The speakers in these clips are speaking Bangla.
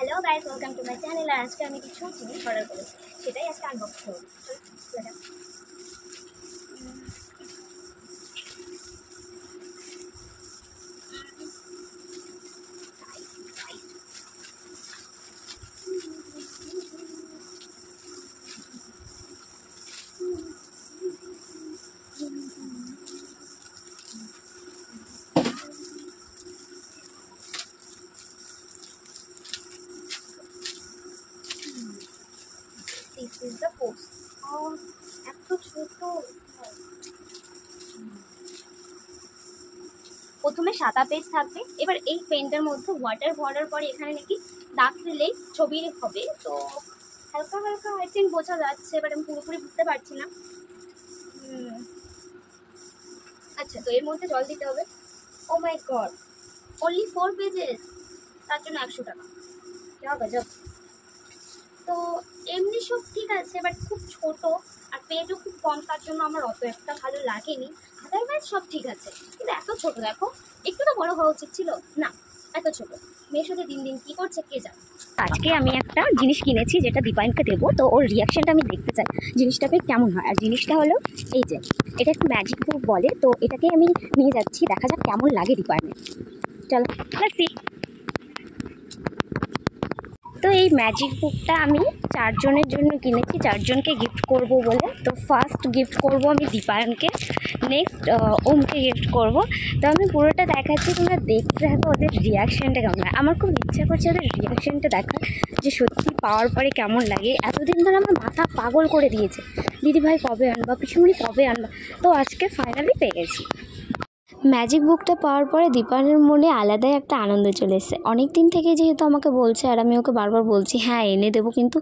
Hello guys, welcome to my channel. आज के আমি কিছু জিনিস অর্ডার করেছি, সেটাই আজকে আনবক্স করব। This is the post. এত ছোট। প্রথমে সাদা পেজ থাকবে। এবার এই পেনটার মধ্যে ওয়াটার ভরার পরে এখানে নাকি দাগ দিলেই ছবি হবে। তো হালকা হালকা আই থিঙ্ক বোঝা যাচ্ছে, বাট আমি পুরোপুরি বুঝতে পারছি না। আচ্ছা, তো এর মধ্যে জল দিতে হবে। ও মাই গড, অনলি 4 পেজেস, তার জন্য 100 টাকা। क्या गजब। তো এমনি সব ঠিক আছে, বাট খুব ছোট আর পেজও খুব কম, তার জন্য আমার অত একটা ভালো লাগেনি। আদারওয়াইজ সব ঠিক আছে, কিন্তু এত ছোট। দেখো, একটু তো বড় হওয়া উচিত ছিল না, এত ছোট। মেয়ের সাথে দিন দিন কী করছে কে জানে। আজকে আমি একটা জিনিস কিনেছি যেটা দীপায়নকে দেবো, তো ওর রিয়াকশানটা আমি দেখতে চাই জিনিসটাকে কেমন হয়। আর জিনিসটা হলো এই যে, এটা একটু ম্যাজিক বুক বলে, তো এটাকে আমি নিয়ে যাচ্ছি, দেখা যাক কেমন লাগে দীপায়নের। চলো লেটস সি। তো এই ম্যাজিক বুকটা আমি 4 জনের জন্য কিনেছি, 4 জনকে গিফট করব বলে। তো ফার্স্ট গিফট করব আমি দীপায়নকে, নেক্সট ওমকে গিফট করব। তো আমি পুরোটা দেখাচ্ছি, তোমরা দেখতে থাকো ওদের রিয়াকশানটা কেমন হয়। আমার খুব ইচ্ছা করছে ওদের রিয়াকশানটা দেখার, যে সত্যি পাওয়ার পরে কেমন লাগে। এতদিন ধরে আমার মাথা পাগল করে দিয়েছে, দিদিভাই কবে আনবা, পিসিমণি কবে আনবা। তো আজকে ফাইনালি পেয়ে গেছি। ম্যাজিক বুকটা পাওয়ার পরে দীপায়নের মনে আলাদাই একটা আনন্দ চলে এসেছে। অনেক দিন থেকে যেহেতু আমাকে বলছে, আর আমি ওকে বারবার বলছি হ্যাঁ এনে দেবো, কিন্তু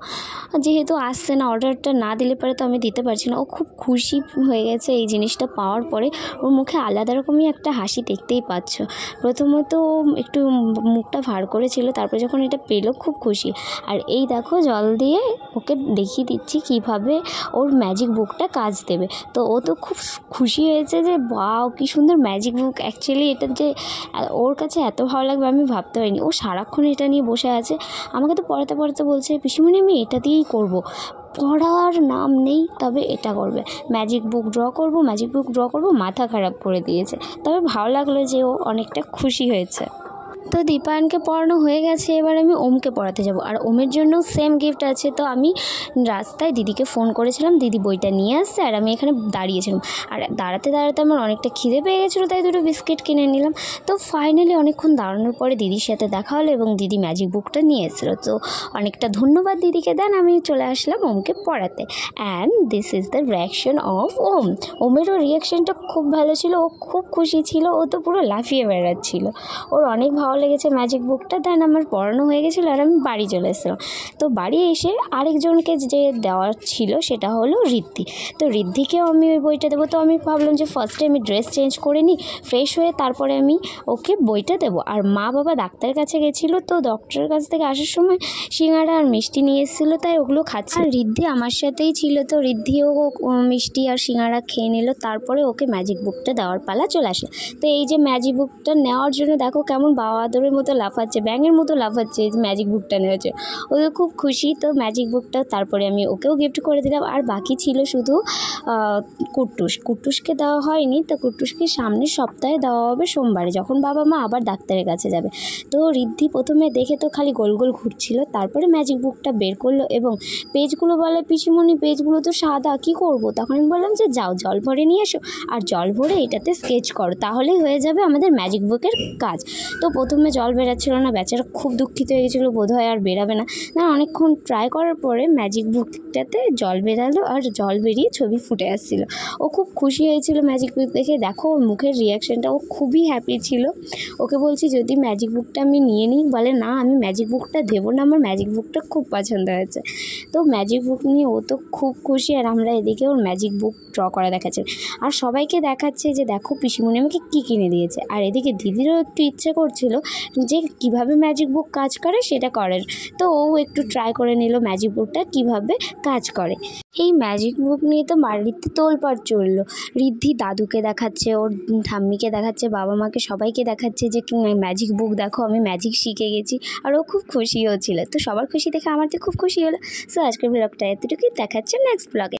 যেহেতু আসছে না, অর্ডারটা না দিলে পরে তো আমি দিতে পারছি না। ও খুব খুশি হয়ে গেছে এই জিনিসটা পাওয়ার পরে। ওর মুখে আলাদা রকমই একটা হাসি দেখতেই পাচ্ছ। প্রথমত ও একটু মুখটা ভার করেছিল, তারপর যখন এটা পেলো খুব খুশি। আর এই দেখো জল দিয়ে ওকে দেখিয়ে দিচ্ছি কিভাবে ওর ম্যাজিক বুকটা কাজ দেবে। তো ও তো খুব খুশি হয়েছে যে বাও কি সুন্দর ম্যাজিক বুক। অ্যাকচুয়ালি এটা যে ওর কাছে এত ভালো লাগবে আমি ভাবতে পারিনি। ও সারাক্ষণ এটা নিয়ে বসে আছে, আমাকে তো পড়াতে পড়াতে বলছে পিসিমণি আমি এটা দিয়েই করব। পড়ার নাম নেই, তবে এটা করবে, ম্যাজিক বুক ড্র করব, ম্যাজিক বুক ড্র করব। মাথা খারাপ করে দিয়েছে, তবে ভালো লাগলো যে ও অনেকটা খুশি হয়েছে। তো দীপায়নকে পড়ানো হয়ে গেছে, এবার আমি ওমকে পড়াতে যাব। আর ওমের জন্য সেম গিফট আছে। তো আমি রাস্তায় দিদিকে ফোন করেছিলাম, দিদি বইটা নিয়ে আসছে, আর আমি এখানে দাঁড়িয়েছিলাম। আর দাঁড়াতে দাঁড়াতে আমার অনেকটা খিদে পেয়ে গেছিলো, তাই 2টো বিস্কিট কিনে নিলাম। তো ফাইনালি অনেকক্ষণ দাঁড়ানোর পরে দিদির সাথে দেখা হলো এবং দিদি ম্যাজিক বুকটা নিয়ে এসেছিলো। তো অনেকটা ধন্যবাদ দিদিকে। দেন আমি চলে আসলাম ওমকে পড়াতে। And this is the reaction of Om. ওমেরও রিয়াকশানটা খুব ভালো ছিল, ও খুব খুশি ছিল, ও তো পুরো লাফিয়ে বেড়াচ্ছিল। ওর অনেক ভালো লেগেছে ম্যাজিক বুকটা। দেন আমার পড়ানো হয়ে গেছিলো আর আমি বাড়ি চলে এসেছিলাম। তো বাড়ি এসে আরেকজনকে যে দেওয়ার ছিল সেটা হলো ঋদ্ধি। তো ঋদ্ধিকেও আমি ওই বইটা দেবো। তো আমি ভাবলাম যে ফার্স্টে আমি ড্রেস চেঞ্জ করে নিই, ফ্রেশ হয়ে তারপরে আমি ওকে বইটা দেবো। আর মা বাবা ডাক্তারের কাছে গেছিলো, তো ডক্টরের কাছ থেকে আসার সময় সিঙ্গাড়া আর মিষ্টি নিয়ে এসেছিলো, তাই ওগুলো খাচ্ছি। আর ঋদ্ধি আমার সাথেই ছিল, তো ঋদ্ধিও মিষ্টি আর সিঙ্গাড়া খেয়ে নিল। তারপরে ওকে ম্যাজিক বুকটা দেওয়ার পালা চলে আসলো। তো এই যে ম্যাজিক বুকটা নেওয়ার জন্য দেখো কেমন বাবাদরের মতো লাফাচ্ছে, ব্যাঙের মতো লাফাচ্ছে এই ম্যাজিক বুকটা নেওয়ার। ও তো খুব খুশি। তো ম্যাজিক বুকটা তারপরে আমি ওকেও গিফট করে দিলাম। আর বাকি ছিল শুধু কুট্টুসকে দেওয়া হয়নি। তো কুট্টুসকে সামনের সপ্তাহে দেওয়া হবে সোমবারে, যখন বাবা মা আবার ডাক্তারের কাছে যাবে। তো ঋদ্ধি প্রথমে দেখে তো খালি গোল গোল ঘুরছিল, তারপরে ম্যাজিক বুকটা বের করলো এবং পেজগুলো বলে পিসিমণি পেজগুলো তো সাদা, কী করব। তখন আমি বললাম যে যাও জল ভরে নিয়ে এসো, আর জল ভরে এটাতে স্কেচ করো, তাহলেই হয়ে যাবে আমাদের ম্যাজিক বুকের কাজ। তো প্রথমে জল বেরাচ্ছিল না, বেচারা খুব দুঃখিত হয়ে গেছিলো, বোধ হয় আর বেরাবে না। অনেকক্ষণ ট্রাই করার পরে ম্যাজিক বুকটাতে জল বেরালো, আর জল বেরিয়ে ছবি ফুটে আসছিলো। ও খুব খুশি হয়েছিল ম্যাজিক বুক দেখে। দেখো ওর মুখের রিয়াকশানটা, ও খুবই হ্যাপি ছিল। ওকে বলছি যদি ম্যাজিক বুকটা আমি নিয়ে নিই, বলে না আমি ম্যাজিক বুকটা দেবো না, আমার ম্যাজিক বুকটা খুব পছন্দ হয়েছে। তো ম্যাজিক বুক নিয়ে ও তো খুব খুশি, আর আমরা এদিকে ওর ম্যাজিক বুক ড্র করা দেখাচ্ছে আর সবাইকে দেখাচ্ছে যে দেখো পিসিমণি আমাকে কী কিনে দিয়েছে। আর এদিকে দিদিরও একটু ইচ্ছে করছিল যে কিভাবে ম্যাজিক বুক কাজ করে সেটা করার। তো ও একটু ট্রাই করে নিল ম্যাজিক বুকটা কীভাবে কাজ করে। এই ম্যাজিক বুক নিয়ে তো বাড়িতে তোলপাড় চললো। ঋদ্ধি দাদুকে দেখাচ্ছে, ওর ঠাম্মিকে দেখাচ্ছে, বাবা মাকে সবাইকে দেখাচ্ছে যে ম্যাজিক বুক দেখো আমি ম্যাজিক শিখে গেছি। আর ও খুব খুশিও ছিল। তো সবার খুশি দেখে আমার তো খুব খুশি হলো। সো আজকের ব্লগটা এতটুকুই, দেখাচ্ছে নেক্সট ব্লগে।